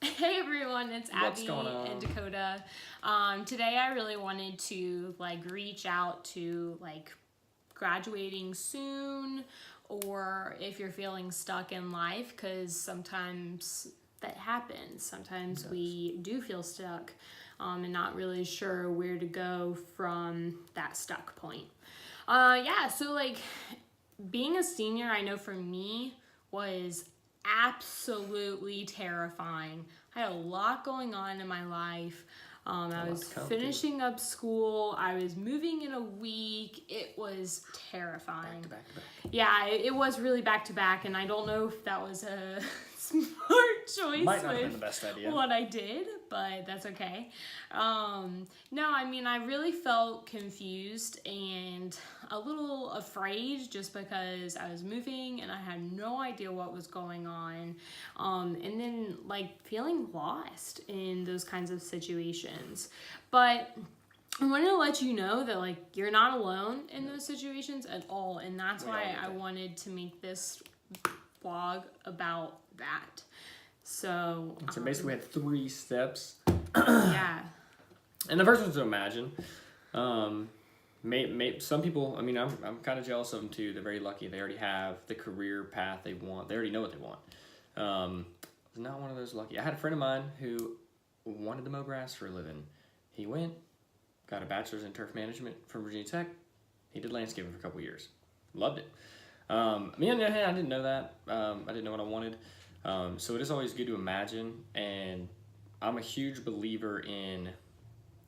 Hey everyone, it's What's Abby going on? and Dakota. Today I really wanted to reach out to graduating soon, or if you're feeling stuck in life, because sometimes that happens. Sometimes we do feel stuck and not really sure where to go from that stuck point. So being a senior, I know for me was absolutely terrifying. I had a lot going on in my life. I was finishing up school. I was moving in a week. It was terrifying. Back to back. Yeah, it was really back to back, and I don't know if that was a smart choice Might not have been with the best idea. what I did, but that's okay. No, I mean, I really felt confused and a little afraid just because I was moving and I had no idea what was going on. And then feeling lost in those kinds of situations. But I wanted to let you know that you're not alone in those situations at all, and that's why I wanted to make this vlog about that. So Basically, we had 3 steps. Yeah. And the first one's to imagine. Some people, I mean, I'm kind of jealous of them too. They're very lucky. They already have the career path they want. They already know what they want. Not one of those lucky. I had a friend of mine who wanted to mow grass for a living. He went, got a bachelor's in turf management from Virginia Tech. He did landscaping for a couple of years. Loved it. Me on the other hand, I didn't know that. I didn't know what I wanted. So it is always good to imagine, and I'm a huge believer in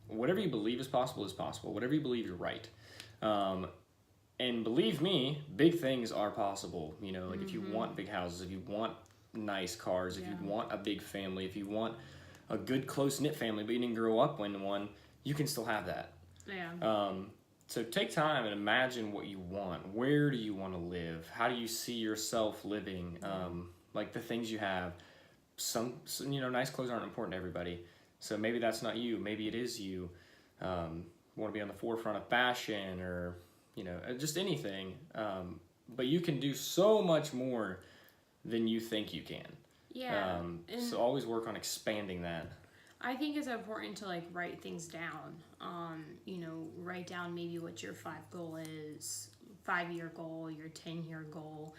whatever you believe is possible. Whatever you believe, you're right. And believe me, big things are possible. You know, if you want big houses, if you want nice cars, if you want a big family, if you want a good close-knit family, but you didn't grow up in one, you can still have that. Yeah. So take time and imagine what you want. Where do you want to live? How do you see yourself living? The things you have. Some nice clothes aren't important to everybody. So maybe that's not you. Maybe it is you. Want to be on the forefront of fashion or, just anything. But you can do so much more than you think you can. Yeah. So always work on expanding that. I think it's important to write things down. Write down maybe what your 5-year goal, your 10-year goal,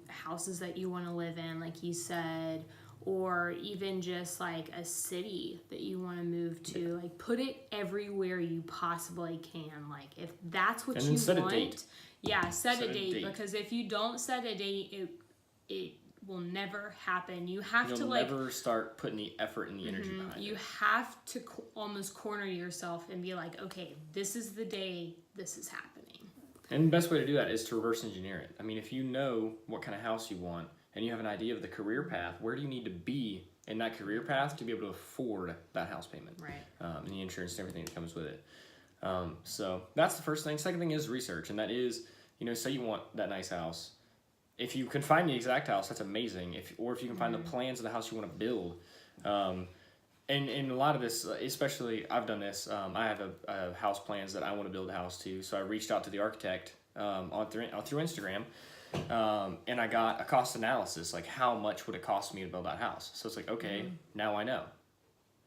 houses that you want to live in, like you said, or even just a city that you want to move to. Put it everywhere you possibly can. If that's what you set want, a date. Yeah, set a date, because if you don't set a date, it will never happen. You'll never start putting the effort and the energy behind it. You have to almost corner yourself and be okay, this is the day this is happening. And the best way to do that is to reverse engineer it. I mean, if you know what kind of house you want and you have an idea of the career path, where do you need to be in that career path to be able to afford that house payment? Right. And the insurance and everything that comes with it. So that's the first thing. Second thing is research, and that is, say you want that nice house. If you can find the exact house, that's amazing. If you can find the plans of the house you want to build. And a lot of this, especially I've done this, I have a house plans that I want to build a house to. So I reached out to the architect through Instagram, and I got a cost analysis, how much would it cost me to build that house? So it's okay, now I know.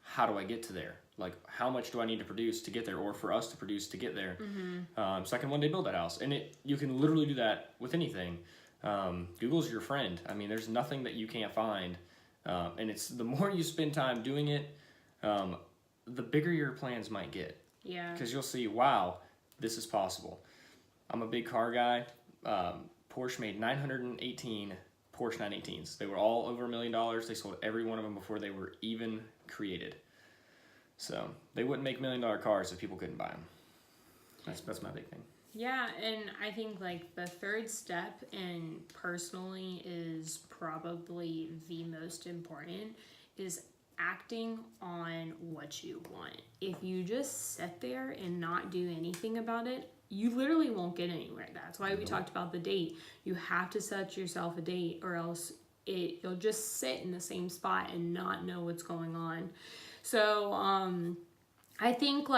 How do I get to there? How much do I need to produce to get there, or for us to produce to get there? So I can one day build that house. And you can literally do that with anything. Google's your friend. I mean, there's nothing that you can't find. And it's the more you spend time doing it, the bigger your plans might get. Yeah. Because you'll see, wow, this is possible. I'm a big car guy. Porsche made 918 Porsche 918s. They were all over $1 million. They sold every one of them before they were even created. So they wouldn't make $1 million cars if people couldn't buy them. That's my big thing. Yeah, and I think the third step, and personally is probably the most important, is acting on what you want. If you just sit there and not do anything about it, you literally won't get anywhere. That's why we talked about the date. You have to set yourself a date, or else you'll just sit in the same spot and not know what's going on. So I think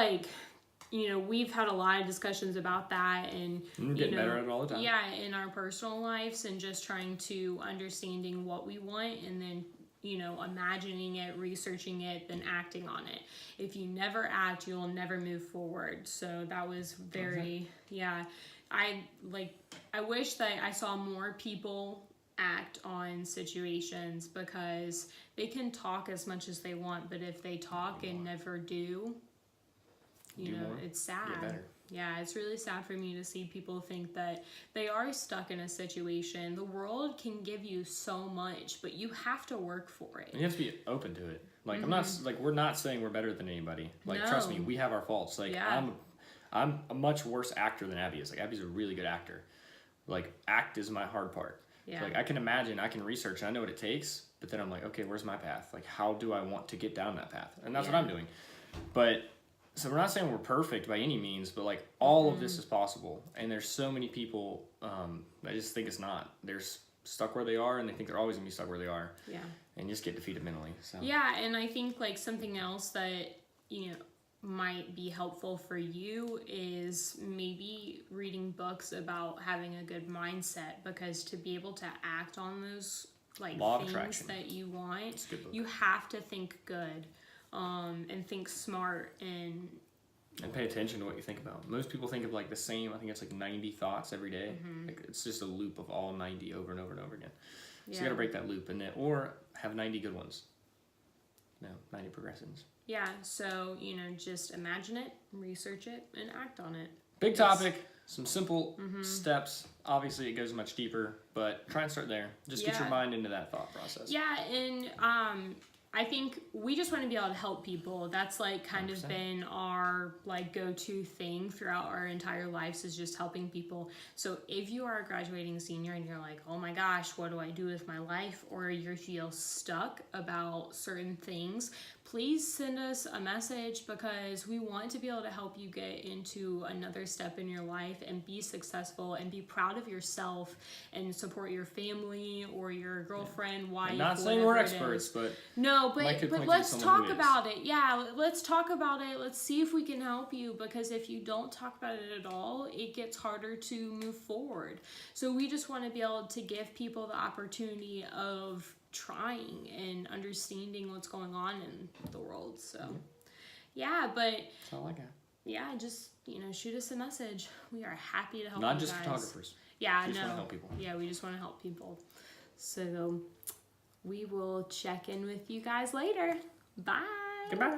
we've had a lot of discussions about that, and getting better at it all the time. Yeah, in our personal lives, and just trying to understanding what we want, and then imagining it, researching it, then acting on it. If you never act, you'll never move forward. So that was very, yeah. I wish that I saw more people act on situations, because they can talk as much as they want, but if they talk and never do, it's sad. Get better. Yeah, it's really sad for me to see people think that they are stuck in a situation. The world can give you so much, but you have to work for it. And you have to be open to it. Like, I'm not, like, we're not saying we're better than anybody. Like, trust me, we have our faults. Like, Yeah. I'm a much worse actor than Abby is. Like, Abby's a really good actor. Like, act is my hard part. Yeah. So, like, I can imagine, I can research, and I know what it takes, but then I'm like, okay, where's my path? Like, how do I want to get down that path? And that's what I'm doing. But, so we're not saying we're perfect by any means, but, like, all of this is possible. And there's so many people I just think it's not. They're stuck where they are, and they think they're always going to be stuck where they are. Yeah. And just get defeated mentally. So. Yeah, and I think, like, something else that, might be helpful for you is maybe reading books about having a good mindset, because to be able to act on those, like, Law of things Attraction. that you want, It's a good book. you have to think good, and think smart, and pay attention to what you think about. Most people think of, like, the same, I think it's like 90 thoughts every day. Like, it's just a loop of all 90 over and over and over again. So you got to break that loop, and then, or have 90 good ones. 90 progressions. Yeah, so, just imagine it, research it, and act on it. Big topic, some simple steps. Obviously, it goes much deeper, but try and start there. Just get your mind into that thought process. Yeah, and I think we just want to be able to help people. That's, like, kind 100%. of been our, like, go-to thing throughout our entire lives, is just helping people. So if you are a graduating senior and you're like, oh my gosh, what do I do with my life? Or you feel stuck about certain things, please send us a message, because we want to be able to help you get into another step in your life and be successful and be proud of yourself and support your family or your girlfriend, wife. I'm not saying we're whatever it experts, is. but No, Mike could but point to let's someone talk who is. about it. Yeah, let's talk about it. Let's see if we can help you, because if you don't talk about it at all, it gets harder to move forward. So we just want to be able to give people the opportunity of trying and understanding what's going on in the world. So yeah, but that's all I got. yeah, just shoot us a message. We are happy to help. Not you just guys. photographers. Yeah, We just no. want to help people. Yeah, we just want to help people. So we will check in with you guys later. Bye. Goodbye.